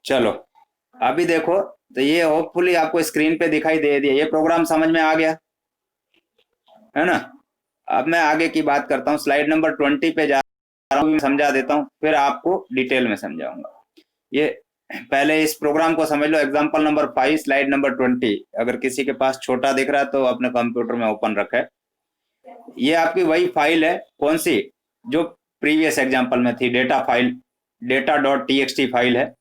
चलो अभी देखो, तो ये होपफुली आपको स्क्रीन पे दिखाई दे दिया, ये प्रोग्राम समझ में आ गया है ना। अब मैं आगे की बात करता हूँ, स्लाइड नंबर 20 पे जा रहा हूँ, समझा देता हूँ, फिर आपको डिटेल में समझाऊंगा। ये पहले इस प्रोग्राम को समझ लो, एग्जाम्पल नंबर 5 स्लाइड नंबर 20। अगर किसी के पास छोटा दिख रहा है तो अपने कंप्यूटर में ओपन रखे। ये आपकी वही फाइल है, कौन सी, जो प्रीवियस एग्जाम्पल में थी, data file, data dot T file है।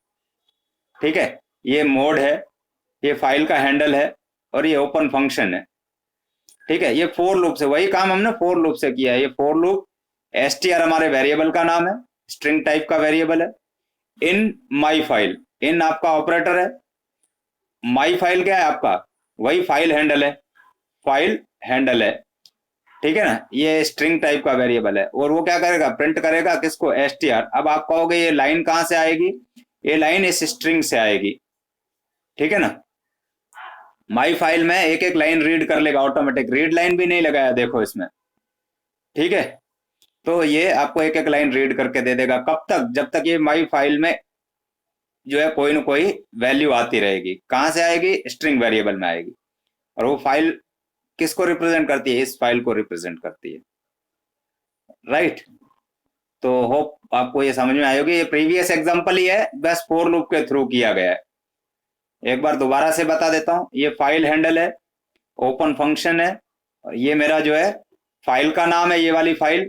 ठीक है, ये मोड है, ये फाइल का हैंडल है, और ये ओपन फंक्शन है। ठीक है, ये फोर लूप से, वही काम हमने फोर लूप से किया है। ये फोर लूप, str हमारे वेरिएबल का नाम है, स्ट्रिंग टाइप का वेरिएबल है। इन माई फाइल, इन आपका ऑपरेटर है, माई फाइल क्या है आपका, वही फाइल हैंडल है, फाइल हैंडल है। ठीक है ना, ये स्ट्रिंग टाइप का वेरिएबल है, और वो क्या करेगा, प्रिंट करेगा किसको, str। अब आप कहोगे ये लाइन कहां से आएगी, ये लाइन इस स्ट्रिंग से आएगी। ठीक है ना, माई फाइल में एक एक लाइन रीड कर लेगा ऑटोमेटिक, रीड लाइन भी नहीं लगाया देखो इसमें। ठीक है, तो ये आपको एक एक लाइन रीड करके दे देगा, कब तक, जब तक ये माई फाइल में जो है कोई ना कोई वैल्यू आती रहेगी। कहां से आएगी, स्ट्रिंग वेरिएबल में आएगी। और वो फाइल किसको रिप्रेजेंट करती है, इस फाइल को रिप्रेजेंट करती है। राइट, तो होप आपको ये समझ में आएगी। ये प्रीवियस एग्जांपल ही है, बस फोर लूप के थ्रू किया गया है। एक बार दोबारा से बता देता हूं, ये फाइल हैंडल है, ओपन फंक्शन है, और ये मेरा जो है फाइल का नाम है, ये वाली फाइल।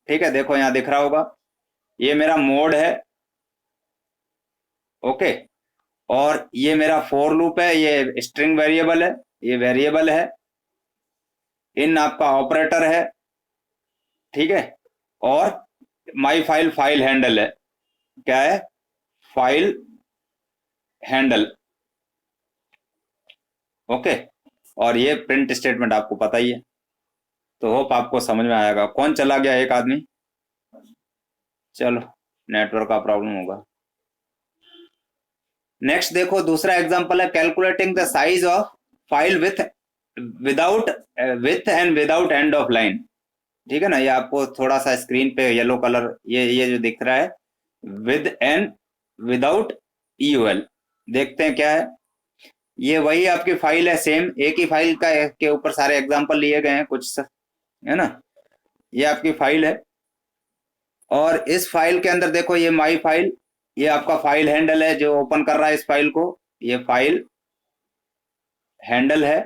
ठीक है, देखो यहां दिख रहा होगा, ये मेरा मोड है। ओके, और ये मेरा फोर लूप है, ये स्ट्रिंग वेरिएबल है, ये वेरिएबल है। इन आपका ऑपरेटर है। ठीक है, और माई फाइल, फाइल हैंडल है, क्या है, फाइल हैंडल। ओके, और ये प्रिंट स्टेटमेंट आपको पता ही है। तो होप आपको समझ में आएगा। कौन चला गया, एक आदमी, चलो नेटवर्क का प्रॉब्लम होगा। नेक्स्ट देखो, दूसरा एग्जांपल है, calculating the size of file with without with and without end of line. ठीक है ना, ये आपको थोड़ा सा स्क्रीन पे येलो कलर, ये जो दिख रहा है, विद एंड विदाउट ईयूएल, देखते हैं क्या है। ये वही आपकी फाइल है, सेम एक ही फाइल का के ऊपर सारे एग्जांपल लिए गए हैं कुछ, है ना। ये आपकी फाइल है, और इस फाइल के अंदर देखो, ये माई फाइल, ये आपका फाइल हैंडल है जो ओपन कर रहा है इस फाइल को, ये फाइल हैंडल है,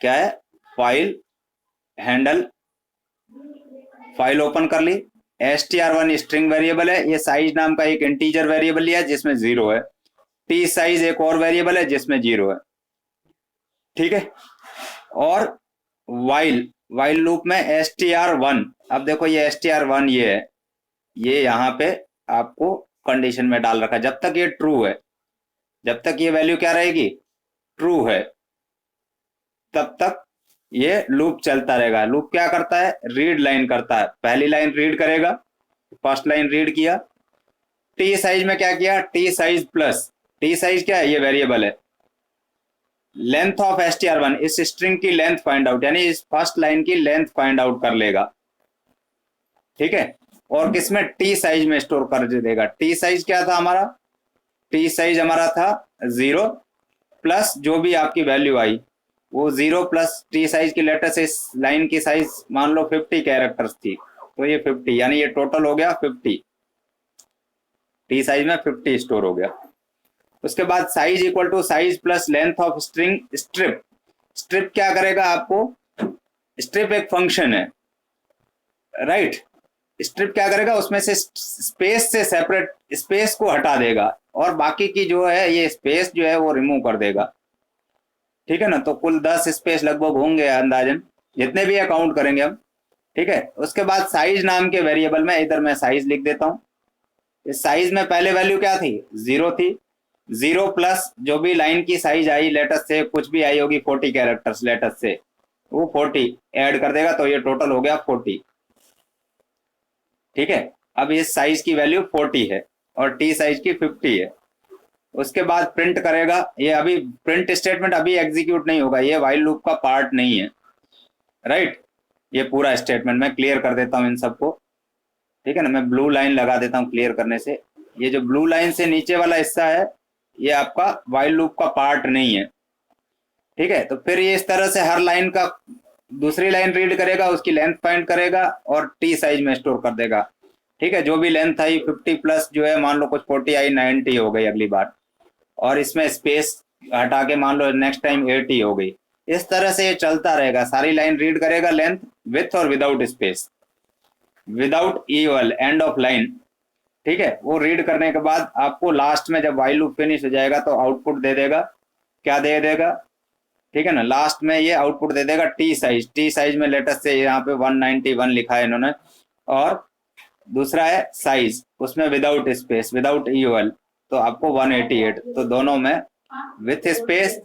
क्या है, फाइल हैंडल। फाइल ओपन कर ली, str1 स्ट्रिंग वेरिएबल है, ये साइज नाम का एक इंटीजर वेरिएबल लिया जिसमें 0 है, टी साइज एक और वेरिएबल है जिसमें 0 है। ठीक है, और वाइल, वाइल लूप में str1, अब देखो ये str1 ये है, ये यहाँ पे आपको कंडीशन में डाल रखा है, जब तक ये ट्रू है, जब तक ये वैल्यू क्या रहेगी, ट्रू है, तब तक ये लूप चलता रहेगा। लूप क्या करता है, रीड लाइन करता है, पहली लाइन रीड करेगा, फर्स्ट लाइन रीड किया, टी साइज में क्या किया, T size plus, T size क्या है, ये वेरिएबल है, लेंथ ऑफ str1, इस स्ट्रिंग की लेंथ फाइंड आउट, यानी इस फर्स्ट लाइन की लेंथ फाइंड आउट कर लेगा। ठीक है, और किसमें, टी साइज में स्टोर कर देगा। टी साइज क्या था हमारा, टी साइज हमारा था 0 प्लस जो भी आपकी वैल्यू आई, वो 0 प्लस टी साइज की लेटर से इस लाइन की साइज मान लो 50 कैरेक्टर्स थी, तो ये 50, यानी ये टोटल हो गया 50, टी साइज में 50 स्टोर हो गया। उसके बाद size equal to size plus length of string strip. Strip क्या करेगा आपको, स्ट्रिप एक फंक्शन है, राइट। स्ट्रिप क्या करेगा, उसमें से स्पेस से सेपरेट स्पेस को हटा देगा, और बाकी की जो है ये स्पेस जो है वो रिमूव कर देगा। ठीक है ना, तो कुल 10 स्पेस लगभग होंगे अंदाजन, जितने भी अकाउंट करेंगे हम। ठीक है, उसके बाद साइज नाम के वेरिएबल में इधर मैं साइज लिख देता हूँ। इस साइज में पहले वैल्यू क्या थी, 0 थी, 0 प्लस जो भी लाइन की साइज आई लेटर से, कुछ भी आई होगी 40 कैरेक्टर्स लेटर से, वो 40 ऐड कर देगा, तो ये टोटल हो गया 40। ठीक है, अब इस साइज की वैल्यू 40 है और टी साइज की 50 है। उसके बाद प्रिंट करेगा, ये अभी प्रिंट स्टेटमेंट अभी एग्जीक्यूट नहीं होगा, ये व्हाइल लूप का पार्ट नहीं है, राइट। ये पूरा स्टेटमेंट मैं क्लियर कर देता हूं इन सबको। ठीक है ना, मैं ब्लू लाइन लगा देता हूं क्लियर करने से, ये जो ब्लू लाइन से नीचे वाला हिस्सा है ये आपका वाइल लूप का पार्ट नहीं है, ठीक है। तो फिर ये इस तरह से हर लाइन का दूसरी लाइन रीड करेगा, उसकी लेंथ फाइंड करेगा और टी साइज में स्टोर कर देगा, ठीक है। जो भी लेंथ आई 50 प्लस जो है, मान लो कुछ 40 आई 90 हो गई अगली बार, और इसमें स्पेस हटा के मान लो नेक्स्ट टाइम 80 हो गई। इस तरह से ये चलता रहेगा, सारी लाइन रीड करेगा लेंथ विथ और without space, without equal end of line, ठीक है। वो रीड करने के बाद आपको लास्ट में जब वाइल लूप फिनिश हो जाएगा तो आउटपुट दे देगा, क्या दे देगा, ठीक है ना। लास्ट में ये आउटपुट दे देगा टी साइज, टी साइज में लेटेस्ट से यहाँ पे 191 लिखा है इन्होंने, और दूसरा है साइज, उसमें विदाउट स्पेस विदाउट इक्वल, तो आपको 188। तो दोनों में विथ स्पेस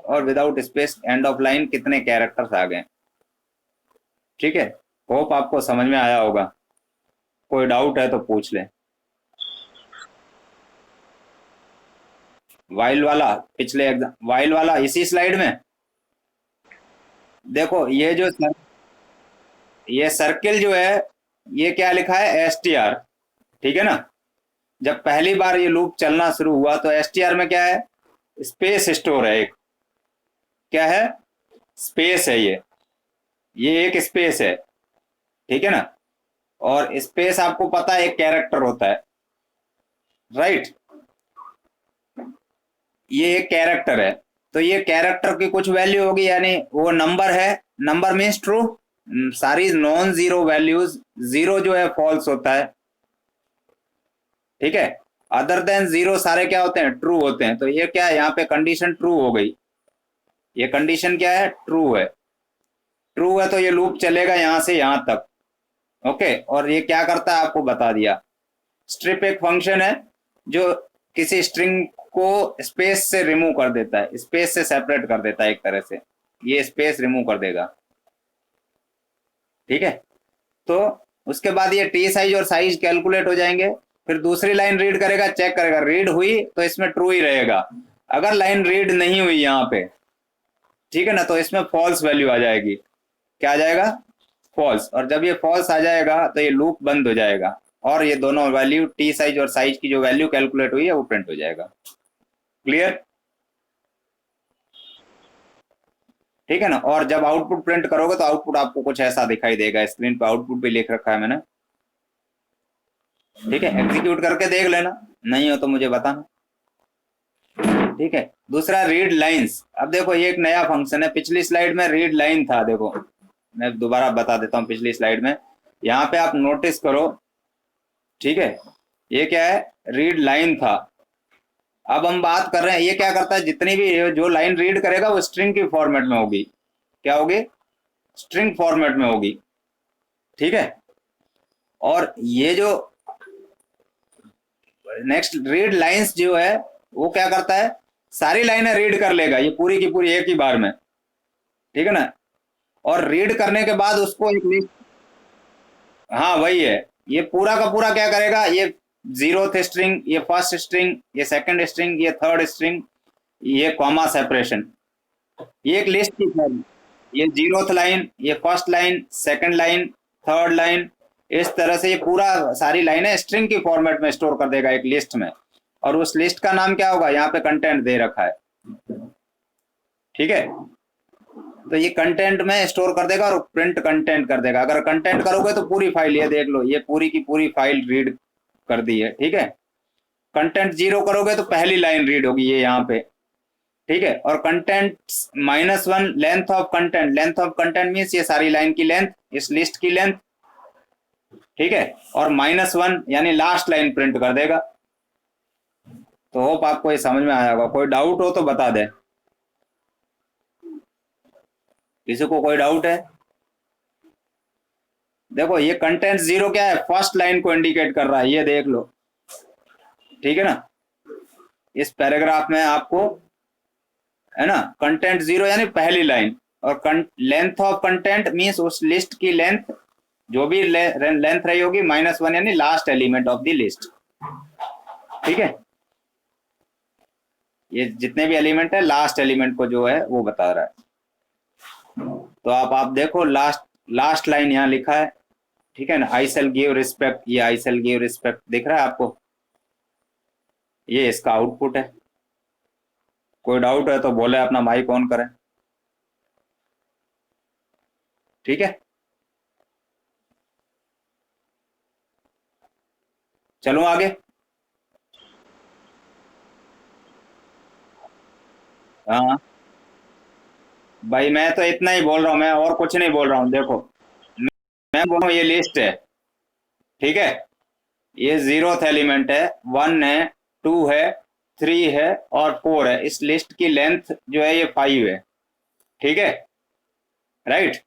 और without space end of line कितने कैरेक्टर्स आ गए, ठीक है। होप आपको समझ में आया होगा, कोई डाउट है तो पूछ ले। वाइल वाला पिछले एग्जाम, वाइल वाला इसी स्लाइड में देखो, ये जो ये सर्किल जो है ये क्या लिखा है, STR, ठीक है ना। जब पहली बार ये लूप चलना शुरू हुआ तो STR में क्या है, स्पेस स्टोर है एक, क्या है, स्पेस है ये एक स्पेस है, ठीक है ना। और स्पेस आपको पता है एक कैरेक्टर होता है, राइट, ये एक कैरेक्टर है। तो ये कैरेक्टर की कुछ वैल्यू होगी, यानी वो नंबर है, नंबर मीन्स ट्रू, सारी नॉन जीरो वैल्यूज, जीरो जो है फॉल्स होता है, ठीक है। अदर देन जीरो सारे क्या होते हैं, ट्रू होते हैं। तो ये क्या है, यहाँ पे कंडीशन ट्रू हो गई, ये कंडीशन क्या है, ट्रू है, ट्रू है तो ये लूप चलेगा यहां से यहां तक, ओके। और ये क्या करता है आपको बता दिया। स्ट्रिप एक फंक्शन है जो किसी स्ट्रिंग को स्पेस से रिमूव कर देता है, स्पेस से सेपरेट कर देता है एक तरह से, ये स्पेस रिमूव कर देगा, ठीक है। तो उसके बाद ये टी साइज और साइज कैलकुलेट हो जाएंगे, फिर दूसरी लाइन रीड करेगा, चेक करेगा, रीड हुई तो इसमें ट्रू ही रहेगा, अगर लाइन रीड नहीं हुई यहाँ पे, ठीक है ना, तो इसमें फॉल्स वैल्यू आ जाएगी, क्या आ जाएगा, फॉल्स। और जब ये फॉल्स आ जाएगा तो ये लूप बंद हो जाएगा और ये दोनों वैल्यू टी साइज और साइज की जो वैल्यू कैलकुलेट हुई है वो प्रिंट हो जाएगा। क्लियर, ठीक है ना। और जब आउटपुट प्रिंट करोगे तो आउटपुट आपको कुछ ऐसा दिखाई देगा, स्क्रीन पे आउटपुट भी लिख रखा है मैंने, ठीक है। एग्जीक्यूट करके देख लेना, नहीं हो तो मुझे बताना, ठीक है। दूसरा रीड लाइंस, अब देखो ये एक नया फंक्शन है, पिछली स्लाइड में रीड लाइन था, देखो मैं दोबारा बता देता हूँ। पिछली स्लाइड में यहाँ पे आप नोटिस करो, ठीक है, ये क्या है, रीड लाइन था। अब हम बात कर रहे हैं ये क्या करता है, जितनी भी जो लाइन रीड करेगा वो स्ट्रिंग की फॉर्मेट में होगी, क्या होगी, स्ट्रिंग फॉर्मेट में होगी, ठीक है। और ये जो नेक्स्ट रीड लाइंस जो है वो क्या करता है, सारी लाइनें रीड कर लेगा ये पूरी की पूरी एक ही बार में, ठीक है ना। और रीड करने के बाद उसको एक लिस्ट, हाँ वही है, ये पूरा का पूरा क्या करेगा, ये जीरोथ स्ट्रिंग, ये फर्स्ट स्ट्रिंग, ये सेकंड स्ट्रिंग, ये थर्ड स्ट्रिंग, ये कॉमा सेपरेशन, ये एक लिस्ट की फॉर्म, ये जीरोथ लाइन, ये first line, second line, third line, इस तरह से ये पूरा सारी लाइनें स्ट्रिंग की फॉर्मेट में स्टोर कर देगा एक लिस्ट में। और उस लिस्ट का नाम क्या होगा, यहाँ पे कंटेंट दे रखा है, ठीक है। तो ये कंटेंट में स्टोर कर देगा और प्रिंट कंटेंट कर देगा। अगर कंटेंट करोगे तो पूरी फाइल, ये देख लो ये पूरी की पूरी फाइल रीड कर दी है, ठीक है। कंटेंट जीरो करोगे तो पहली लाइन रीड होगी ये यहाँ पे, ठीक है। और content -1 length of content, length of content means ये सारी लाइन की लेंथ, इस लिस्ट की लेंथ, ठीक है। और -1 यानी लास्ट लाइन प्रिंट कर देगा। तो होप आपको ये समझ में आया होगा, कोई डाउट हो तो बता दे, किसी को कोई डाउट है। देखो ये कंटेंट जीरो क्या है, फर्स्ट लाइन को इंडिकेट कर रहा है, ये देख लो, ठीक है ना। इस पैराग्राफ में आपको है ना, कंटेंट जीरो यानी पहली लाइन, और लेंथ ऑफ कंटेंट मींस उस लिस्ट की लेंथ, जो भी लेंथ रही होगी, -1 यानी last element of the list, ठीक है। ये जितने भी एलिमेंट है लास्ट एलिमेंट को जो है वो बता रहा है। तो आप देखो लास्ट लाइन यहाँ लिखा है, ठीक है ना, आई शैल गिव रिस्पेक्ट, ये आई शैल गिव रिस्पेक्ट दिख रहा है आपको, ये इसका आउटपुट है। कोई डाउट है तो बोले, अपना माइक ऑन करें। ठीक है, चलो आगे। हाँ भाई, मैं तो इतना ही बोल रहा हूँ, मैं और कुछ नहीं बोल रहा हूँ। देखो, मैं बोल रहा हूँ ये लिस्ट है, ठीक है। ये जीरोथ एलिमेंट है, 1 है, 2 है, 3 है और 4 है। इस लिस्ट की लेंथ जो है ये 5 है, ठीक है, राइट।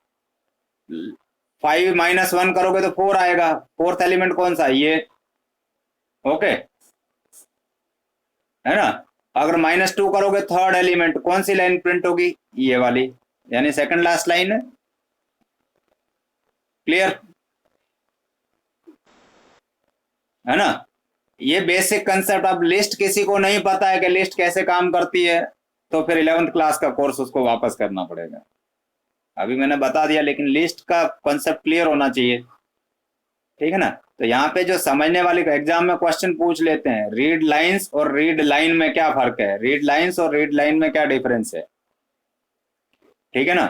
5 - 1 करोगे तो 4 आएगा। फोर्थ एलिमेंट कौन सा है? ये, ओके, है ना। अगर -2 करोगे, थर्ड एलिमेंट, कौन सी लाइन प्रिंट होगी? ये वाली, यानी सेकंड लास्ट लाइन है। क्लियर, है ना। ये बेसिक कंसेप्ट। अब लिस्ट किसी को नहीं पता है कि लिस्ट कैसे काम करती है, तो फिर 11th क्लास का कोर्स उसको वापस करना पड़ेगा। अभी मैंने बता दिया, लेकिन लिस्ट का कॉन्सेप्ट क्लियर होना चाहिए, ठीक है ना। तो यहाँ पे जो समझने वाले का एग्जाम में क्वेश्चन पूछ लेते हैं, रीड लाइंस और रीड लाइन में क्या फर्क है, रीड लाइंस और रीड लाइन में क्या डिफरेंस है, ठीक है ना।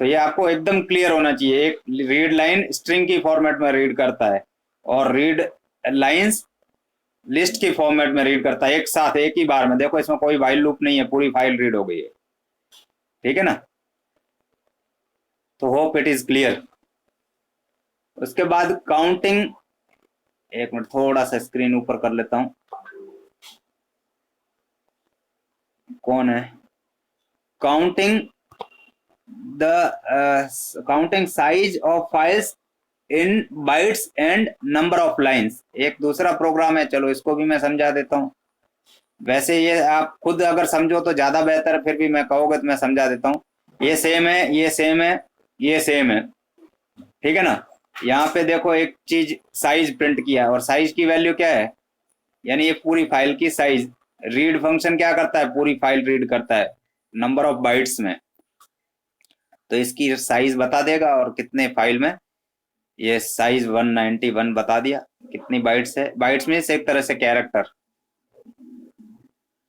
तो ये आपको एकदम क्लियर होना चाहिए। एक रीड लाइन स्ट्रिंग की फॉर्मेट में रीड करता है, और रीड लाइंस लिस्ट की फॉर्मेट में रीड करता है, एक साथ एक ही बार में। देखो, इसमें कोई वाइल लूप नहीं है, पूरी फाइल रीड हो गई है, ठीक है ना। तो होप इट इज क्लियर। उसके बाद काउंटिंग, एक मिनट, थोड़ा सा स्क्रीन ऊपर कर लेता हूं। कौन है? Counting counting size of files in bytes and number of lines, एक दूसरा प्रोग्राम है। चलो इसको भी मैं समझा देता हूँ। वैसे ये आप खुद अगर समझो तो ज्यादा बेहतर है, फिर भी मैं कहोगे तो मैं समझा देता हूँ। ये सेम है, ये सेम है, ये सेम है, ठीक है ना। यहाँ पे देखो, एक चीज साइज प्रिंट किया है, और साइज की वैल्यू क्या है, यानी ये पूरी फाइल की साइज। रीड फंक्शन क्या करता है? पूरी फाइल रीड करता है नंबर ऑफ बाइट्स में, तो इसकी साइज बता देगा। और कितने फाइल में, ये साइज 191 बता दिया। कितनी बाइट्स है? बाइट्स में से एक तरह से कैरेक्टर,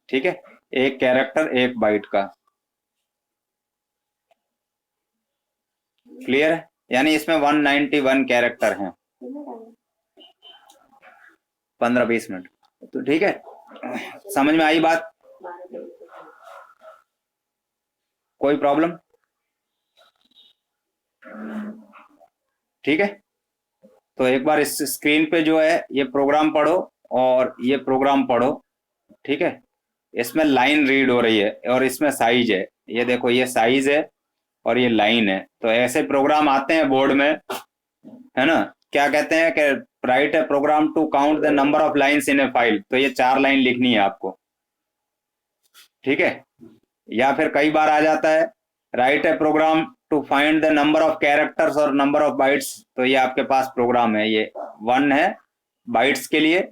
ठीक है, एक कैरेक्टर एक बाइट का। क्लियर है? यानी इसमें 191 कैरेक्टर हैं। 15-20 मिनट, तो ठीक है, समझ में आई बात? कोई प्रॉब्लम? ठीक है, तो एक बार इस स्क्रीन पे जो है ये प्रोग्राम पढ़ो, और ये प्रोग्राम पढ़ो, ठीक है। इसमें लाइन रीड हो रही है, और इसमें साइज है। ये देखो, ये साइज है और ये लाइन है। तो ऐसे प्रोग्राम आते हैं बोर्ड में, है ना। क्या कहते हैं कि write a program to count the number of lines in a file, तो ये 4 लाइन लिखनी है आपको, ठीक है। या फिर कई बार आ जाता है, write a program to find the number of characters और नंबर ऑफ बाइट्स, तो ये आपके पास प्रोग्राम है। ये 1 है बाइट्स के लिए,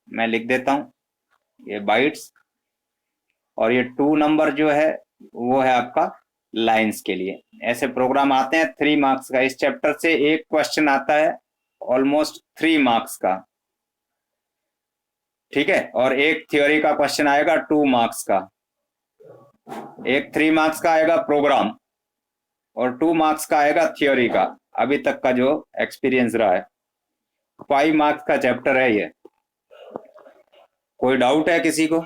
मैं लिख देता हूं, ये बाइट्स। और ये 2 नंबर जो है वो है आपका लाइंस के लिए। ऐसे प्रोग्राम आते हैं 3 मार्क्स का। इस चैप्टर से एक क्वेश्चन आता है ऑलमोस्ट 3 मार्क्स का, ठीक है। और एक थ्योरी का क्वेश्चन आएगा 2 मार्क्स का। एक 3 मार्क्स का आएगा प्रोग्राम, और 2 मार्क्स का आएगा थ्योरी का, अभी तक का जो एक्सपीरियंस रहा है। 5 मार्क्स का चैप्टर है ये। कोई डाउट है किसी को?